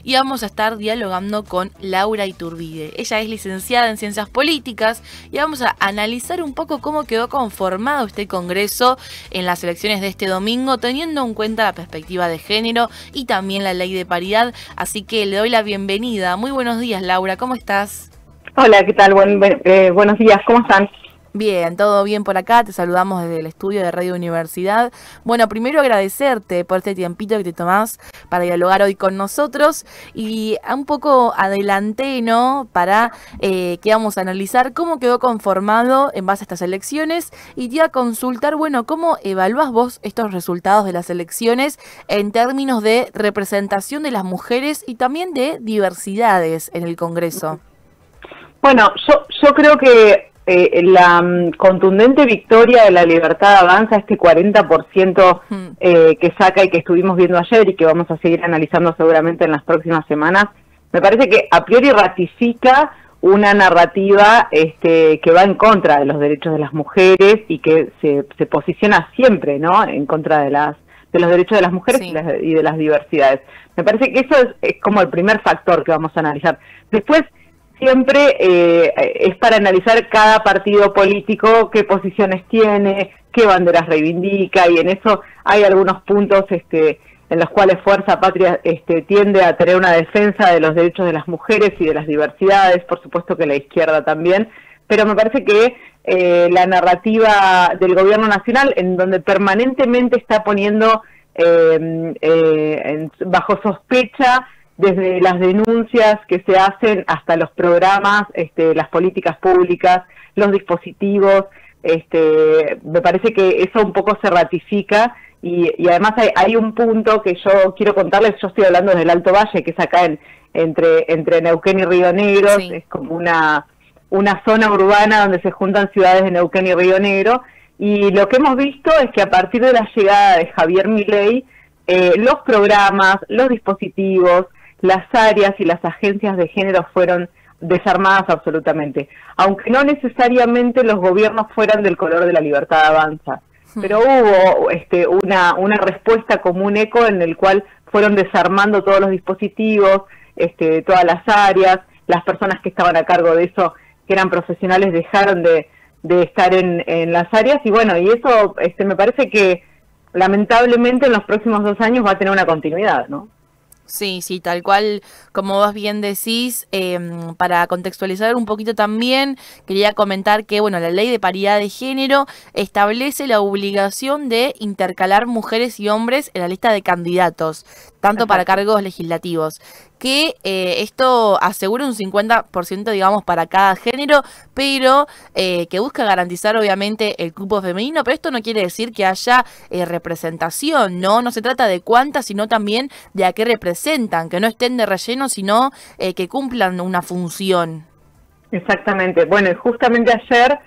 y vamos a estar dialogando con Laura Iturbide. Ella es licenciada en Ciencias Políticas y vamos a analizar un poco cómo quedó conformado este Congreso en las elecciones de este domingo, teniendo en cuenta la perspectiva de género y también la ley de paridad. Así que le doy la bienvenida. Muy buenos días, Laura, ¿cómo estás? Hola, ¿qué tal? Buenos días, ¿cómo están? Bien, todo bien por acá, te saludamos desde el estudio de Radio Universidad. Bueno, primero agradecerte por este tiempito que te tomás para dialogar hoy con nosotros y un poco adelanté, ¿no? Para que vamos a analizar cómo quedó conformado en base a estas elecciones y te iba a consultar, bueno, ¿cómo evaluás vos estos resultados de las elecciones en términos de representación de las mujeres y también de diversidades en el Congreso? Bueno, yo creo que la contundente victoria de La Libertad Avanza, este 40% que saca y que estuvimos viendo ayer y que vamos a seguir analizando seguramente en las próximas semanas, me parece que a priori ratifica una narrativa que va en contra de los derechos de las mujeres y que se posiciona siempre, ¿no?, en contra de los derechos de las mujeres, sí, y de las diversidades. Me parece que eso es como el primer factor que vamos a analizar. Después, siempre es para analizar cada partido político, qué posiciones tiene, qué banderas reivindica, y en eso hay algunos puntos en los cuales Fuerza Patria tiende a tener una defensa de los derechos de las mujeres y de las diversidades, por supuesto que la izquierda también, pero me parece que la narrativa del gobierno nacional, en donde permanentemente está poniendo bajo sospecha, desde las denuncias que se hacen hasta los programas, las políticas públicas, los dispositivos, me parece que eso un poco se ratifica y además hay un punto que yo quiero contarles. Yo estoy hablando desde el Alto Valle, que es acá entre Neuquén y Río Negro, sí. Es como una zona urbana donde se juntan ciudades de Neuquén y Río Negro, y lo que hemos visto es que a partir de la llegada de Javier Milei, los programas, los dispositivos, las áreas y las agencias de género fueron desarmadas absolutamente, aunque no necesariamente los gobiernos fueran del color de La Libertad Avanza, pero hubo una respuesta como un eco en el cual fueron desarmando todos los dispositivos, todas las áreas. Las personas que estaban a cargo de eso, que eran profesionales, dejaron de estar en las áreas, y bueno, y eso me parece que lamentablemente en los próximos 2 años va a tener una continuidad, ¿no? Sí, sí, tal cual, como vos bien decís. Para contextualizar un poquito también, quería comentar que, bueno, la ley de paridad de género establece la obligación de intercalar mujeres y hombres en la lista de candidatos, tanto para cargos legislativos, que esto asegura un 50%, digamos, para cada género, pero que busca garantizar obviamente el cupo femenino, pero esto no quiere decir que haya representación, ¿no? No se trata de cuántas, sino también de a qué representan, que no estén de relleno, sino que cumplan una función. Exactamente. Bueno, y justamente ayer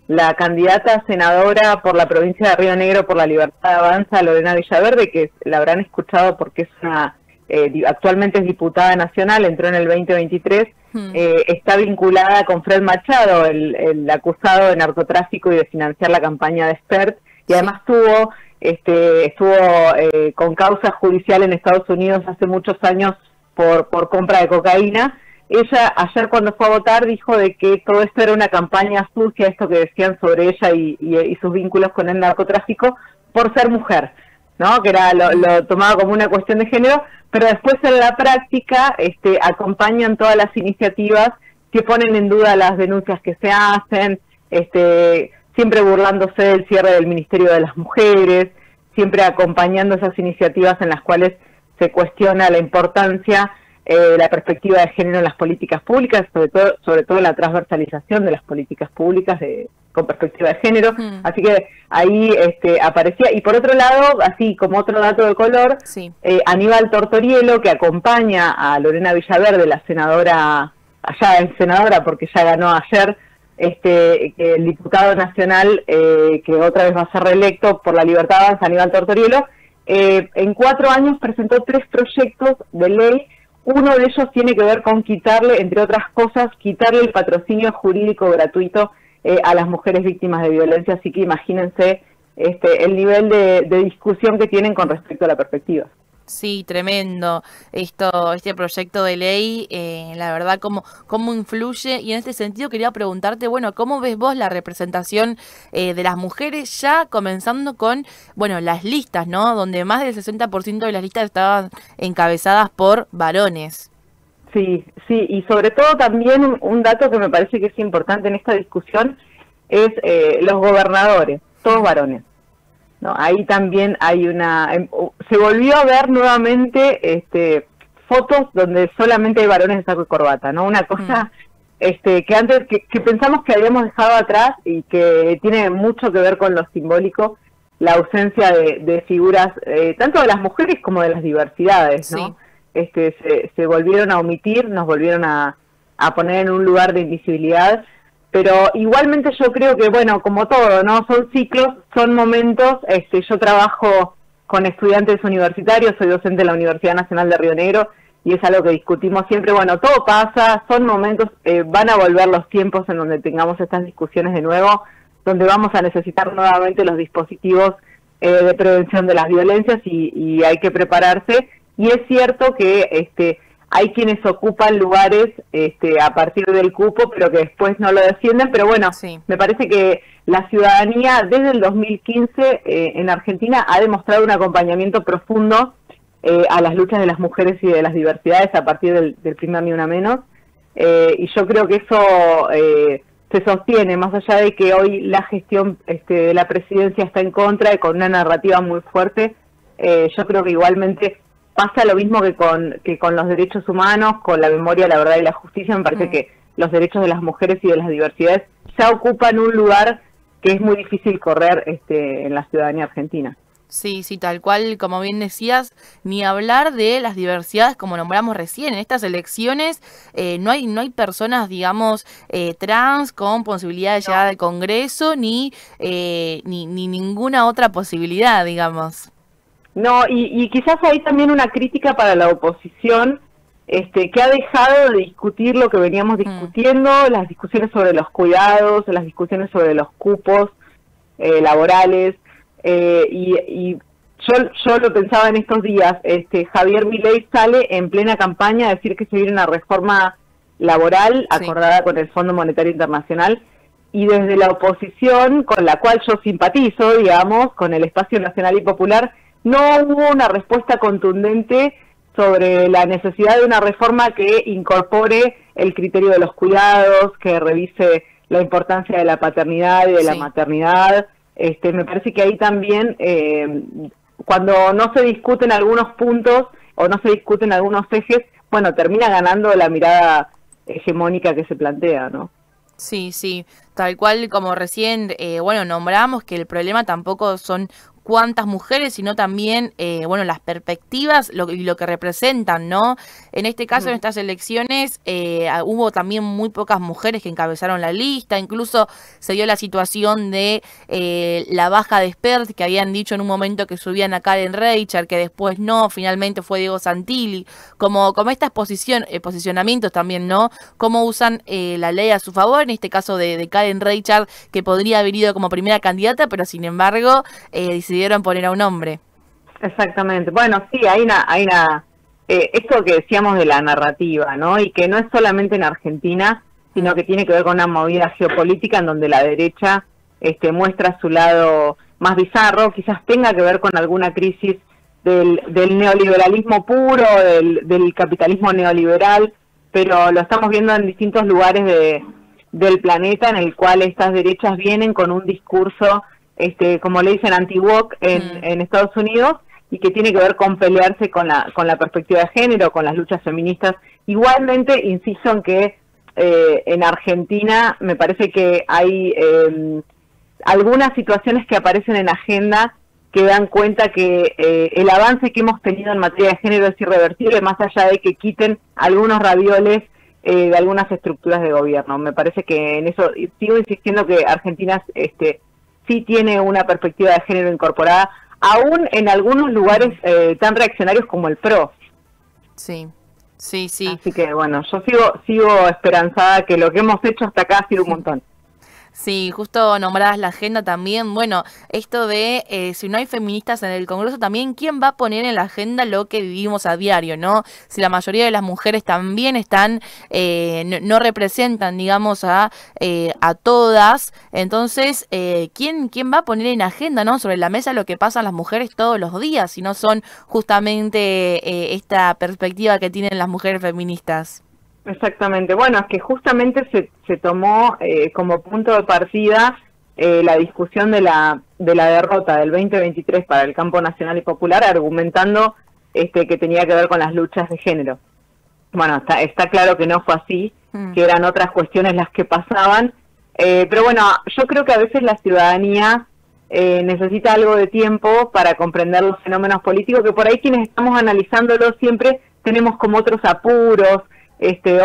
la candidata a senadora por la provincia de Río Negro por La Libertad Avanza, Lorena Villaverde, que la habrán escuchado porque es actualmente es diputada nacional, entró en el 2023, está vinculada con Fred Machado, el acusado de narcotráfico y de financiar la campaña de Spert, y además estuvo con causa judicial en Estados Unidos hace muchos años por compra de cocaína. Ella ayer, cuando fue a votar, dijo de que todo esto era una campaña sucia, esto que decían sobre ella y sus vínculos con el narcotráfico, por ser mujer, ¿no? Que lo tomaba como una cuestión de género, pero después en la práctica acompañan todas las iniciativas que ponen en duda las denuncias que se hacen, siempre burlándose del cierre del Ministerio de las Mujeres, siempre acompañando esas iniciativas en las cuales se cuestiona la importancia la perspectiva de género en las políticas públicas, sobre todo la transversalización de las políticas públicas con perspectiva de género. Así que ahí aparecía. Y por otro lado, así como otro dato de color, sí, Aníbal Tortorielo, que acompaña a Lorena Villaverde, la senadora, allá es senadora porque ya ganó ayer, el diputado nacional que otra vez va a ser reelecto por La Libertad Avanza, Aníbal Tortorielo, en 4 años presentó 3 proyectos de ley. Uno de ellos tiene que ver con quitarle, entre otras cosas, quitarle el patrocinio jurídico gratuito a las mujeres víctimas de violencia. Así que imagínense el nivel de discusión que tienen con respecto a la perspectiva. Sí, tremendo. Este proyecto de ley, la verdad, cómo influye. Y en este sentido quería preguntarte, bueno, ¿cómo ves vos la representación de las mujeres ya comenzando con, bueno, las listas, ¿no? Donde más del 60% de las listas estaban encabezadas por varones. Sí, sí, y sobre todo también un dato que me parece que es importante en esta discusión es los gobernadores, todos varones. No, ahí también hay se volvió a ver nuevamente fotos donde solamente hay varones de saco y corbata, ¿no? Una cosa que antes que pensamos que habíamos dejado atrás y que tiene mucho que ver con lo simbólico, la ausencia de figuras tanto de las mujeres como de las diversidades, ¿no? Se volvieron a omitir, nos volvieron a poner en un lugar de invisibilidad. Pero igualmente yo creo que, bueno, como todo, ¿no? Son ciclos, son momentos. Yo trabajo con estudiantes universitarios, soy docente de la Universidad Nacional de Río Negro y es algo que discutimos siempre. Bueno, todo pasa, son momentos, van a volver los tiempos en donde tengamos estas discusiones de nuevo, donde vamos a necesitar nuevamente los dispositivos de prevención de las violencias y hay que prepararse. Y es cierto que hay quienes ocupan lugares a partir del cupo, pero que después no lo defienden. Pero bueno, sí, me parece que la ciudadanía desde el 2015 en Argentina ha demostrado un acompañamiento profundo a las luchas de las mujeres y de las diversidades a partir del primer Ni Una Menos. Y yo creo que eso se sostiene, más allá de que hoy la gestión de la presidencia está en contra y con una narrativa muy fuerte. Yo creo que igualmente pasa lo mismo que con los derechos humanos, con la memoria, la verdad y la justicia. Me parece que los derechos de las mujeres y de las diversidades ya ocupan un lugar que es muy difícil correr en la ciudadanía argentina. Sí, sí, tal cual, como bien decías, ni hablar de las diversidades como nombramos recién. En estas elecciones no hay personas, digamos, trans con posibilidad de llegar al Congreso ni ninguna otra posibilidad, digamos. No, y quizás hay también una crítica para la oposición, que ha dejado de discutir lo que veníamos discutiendo, las discusiones sobre los cuidados, las discusiones sobre los cupos laborales, y yo lo pensaba en estos días. Javier Milei sale en plena campaña a decir que se viene una reforma laboral acordada con el Fondo Monetario Internacional, y desde la oposición, con la cual yo simpatizo, digamos, con el Espacio Nacional y Popular, no hubo una respuesta contundente sobre la necesidad de una reforma que incorpore el criterio de los cuidados, que revise la importancia de la paternidad y de la maternidad. Me parece que ahí también, cuando no se discuten algunos puntos o no se discuten algunos ejes, bueno, termina ganando la mirada hegemónica que se plantea, ¿no? Sí, sí, tal cual como recién, bueno, nombramos que el problema tampoco son cuántas mujeres, sino también, bueno, las perspectivas y lo que representan, ¿no? En este caso, en estas elecciones, hubo también muy pocas mujeres que encabezaron la lista, incluso se dio la situación de la baja de Spert, que habían dicho en un momento que subían a Karen Reichert, que después no, finalmente fue Diego Santilli, como estas posicionamientos también, ¿no? Cómo usan la ley a su favor, en este caso de Karen Reichert, que podría haber ido como primera candidata, pero sin embargo, decidieron poner a un hombre. Exactamente. Bueno, sí, hay una esto que decíamos de la narrativa, ¿no? Y que no es solamente en Argentina, sino que tiene que ver con una movida geopolítica en donde la derecha muestra su lado más bizarro, quizás tenga que ver con alguna crisis del neoliberalismo puro, del capitalismo neoliberal, pero lo estamos viendo en distintos lugares del planeta, en el cual estas derechas vienen con un discurso como le dicen, anti-woke en Estados Unidos, y que tiene que ver con pelearse con la perspectiva de género, con las luchas feministas. Igualmente, insisto en que en Argentina me parece que hay algunas situaciones que aparecen en agenda que dan cuenta que el avance que hemos tenido en materia de género es irreversible, más allá de que quiten algunos ravioles de algunas estructuras de gobierno. Me parece que en eso, sigo insistiendo que Argentina sí tiene una perspectiva de género incorporada, aún en algunos lugares tan reaccionarios como el PRO. Sí, sí, sí. Así que bueno, yo sigo esperanzada que lo que hemos hecho hasta acá ha sido un montón. Sí, justo nombradas la agenda también. Bueno, esto de si no hay feministas en el Congreso, también quién va a poner en la agenda lo que vivimos a diario, ¿no? Si la mayoría de las mujeres también están, no representan, digamos, a todas, entonces, ¿quién va a poner en agenda, ¿no? Sobre la mesa lo que pasan las mujeres todos los días, si no son justamente esta perspectiva que tienen las mujeres feministas. Exactamente. Bueno, es que justamente se tomó como punto de partida la discusión de la derrota del 2023 para el campo nacional y popular, argumentando que tenía que ver con las luchas de género. Bueno, está claro que no fue así, que eran otras cuestiones las que pasaban, pero bueno, yo creo que a veces la ciudadanía necesita algo de tiempo para comprender los fenómenos políticos, que por ahí quienes estamos analizándolos siempre tenemos como otros apuros,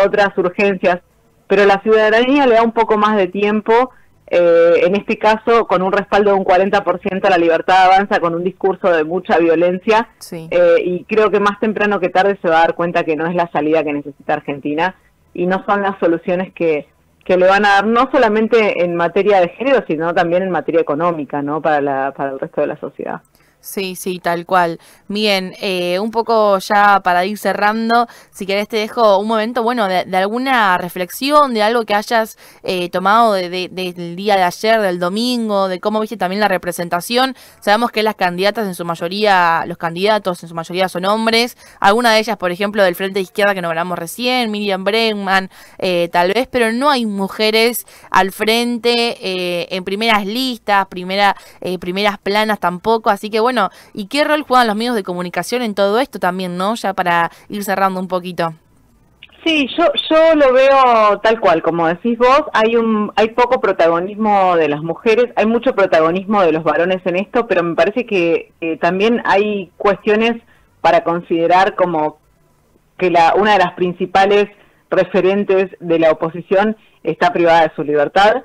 otras urgencias, pero la ciudadanía le da un poco más de tiempo, en este caso con un respaldo de un 40% a la libertad avanza, con un discurso de mucha violencia, Sí. Y creo que más temprano que tarde se va a dar cuenta que no es la salida que necesita Argentina y no son las soluciones que le van a dar, no solamente en materia de género, sino también en materia económica, ¿no? Para el resto de la sociedad. Sí, sí, tal cual. Bien, un poco ya para ir cerrando, si querés te dejo un momento, bueno, de alguna reflexión, de algo que hayas tomado del día de ayer, del domingo, de cómo viste también la representación. Sabemos que las candidatas en su mayoría, los candidatos en su mayoría son hombres, alguna de ellas, por ejemplo, del Frente de Izquierda que nombramos recién, Miriam Bregman, tal vez, pero no hay mujeres al frente, en primeras listas, primeras planas tampoco, así que bueno, ¿y qué rol juegan los medios de comunicación en todo esto también, no? Ya para ir cerrando un poquito. Sí, yo lo veo tal cual, como decís vos, hay poco protagonismo de las mujeres, hay mucho protagonismo de los varones en esto, pero me parece que también hay cuestiones para considerar como que una de las principales referentes de la oposición está privada de su libertad,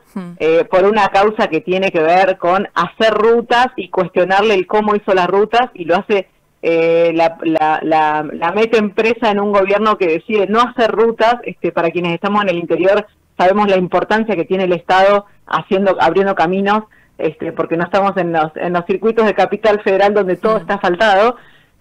por una causa que tiene que ver con hacer rutas y cuestionarle el cómo hizo las rutas, y lo hace la meta empresa en un gobierno que decide no hacer rutas. Para quienes estamos en el interior sabemos la importancia que tiene el Estado abriendo caminos, porque no estamos en los circuitos de Capital Federal donde todo está asfaltado,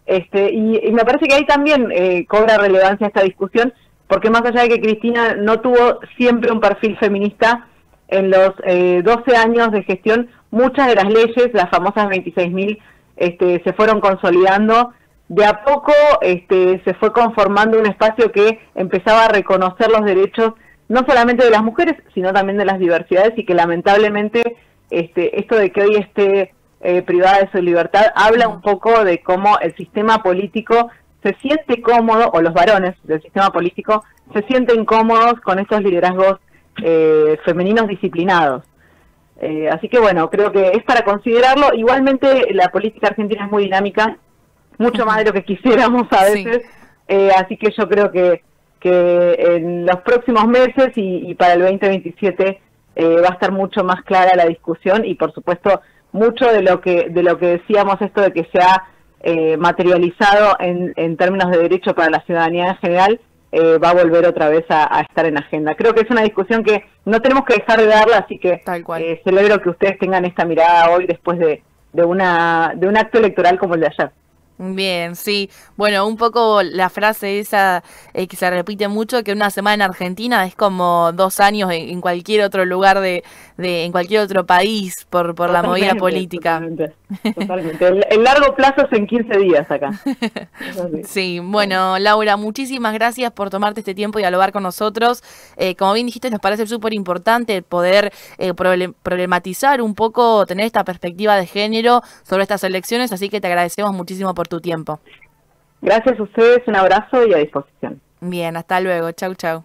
y me parece que ahí también cobra relevancia esta discusión, porque más allá de que Cristina no tuvo siempre un perfil feminista, en los 12 años de gestión, muchas de las leyes, las famosas 26.000, se fueron consolidando. De a poco se fue conformando un espacio que empezaba a reconocer los derechos, no solamente de las mujeres, sino también de las diversidades, y que lamentablemente esto de que hoy esté privada de su libertad habla un poco de cómo el sistema político se siente cómodo, o los varones del sistema político se sienten cómodos con estos liderazgos femeninos disciplinados. Así que bueno, creo que es para considerarlo. Igualmente la política argentina es muy dinámica, mucho más de lo que quisiéramos a veces, así que yo creo que en los próximos meses y para el 2027 va a estar mucho más clara la discusión, y por supuesto mucho de lo que decíamos, esto de que se ha materializado en términos de derecho para la ciudadanía en general, va a volver otra vez a estar en agenda. Creo que es una discusión que no tenemos que dejar de darla, así que celebro que ustedes tengan esta mirada hoy después de un acto electoral como el de ayer. Bien, sí. Bueno, un poco la frase esa que se repite mucho, que una semana en Argentina es como 2 años en cualquier otro lugar en cualquier otro país por la movida política. Totalmente. El largo plazo es en 15 días acá. Sí, bueno, Laura, muchísimas gracias por tomarte este tiempo y dialogar con nosotros. Como bien dijiste, nos parece súper importante poder problematizar un poco, tener esta perspectiva de género sobre estas elecciones, así que te agradecemos muchísimo por tu tiempo. Gracias a ustedes, un abrazo y a disposición. Bien, hasta luego. Chau, chau.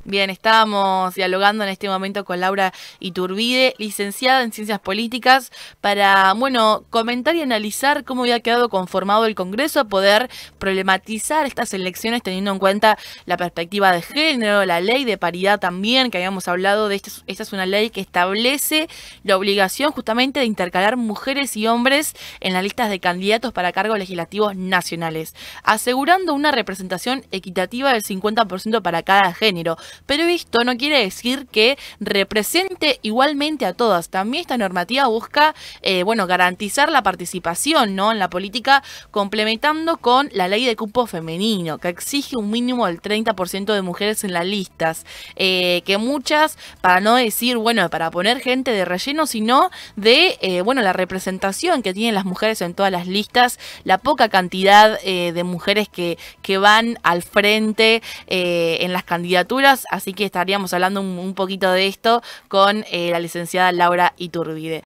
Bien, estábamos dialogando en este momento con Laura Iturbide, licenciada en Ciencias Políticas, para, bueno, comentar y analizar cómo había quedado conformado el Congreso, poder problematizar estas elecciones teniendo en cuenta la perspectiva de género, la ley de paridad también, que habíamos hablado de esto. Esta es una ley que establece la obligación justamente de intercalar mujeres y hombres en las listas de candidatos para cargos legislativos nacionales, asegurando una representación equitativa del 50% para cada género. pero esto no quiere decir que represente igualmente a todas. También esta normativa busca, bueno, garantizar la participación, ¿no?, en la política, complementando con la ley de cupo femenino, que exige un mínimo del 30% de mujeres en las listas, que muchas, para no decir, bueno, para poner gente de relleno, sino de, bueno, la representación que tienen las mujeres en todas las listas, la poca cantidad de mujeres que van al frente en las candidaturas, así que estaríamos hablando un poquito de esto con la licenciada Laura Iturbide.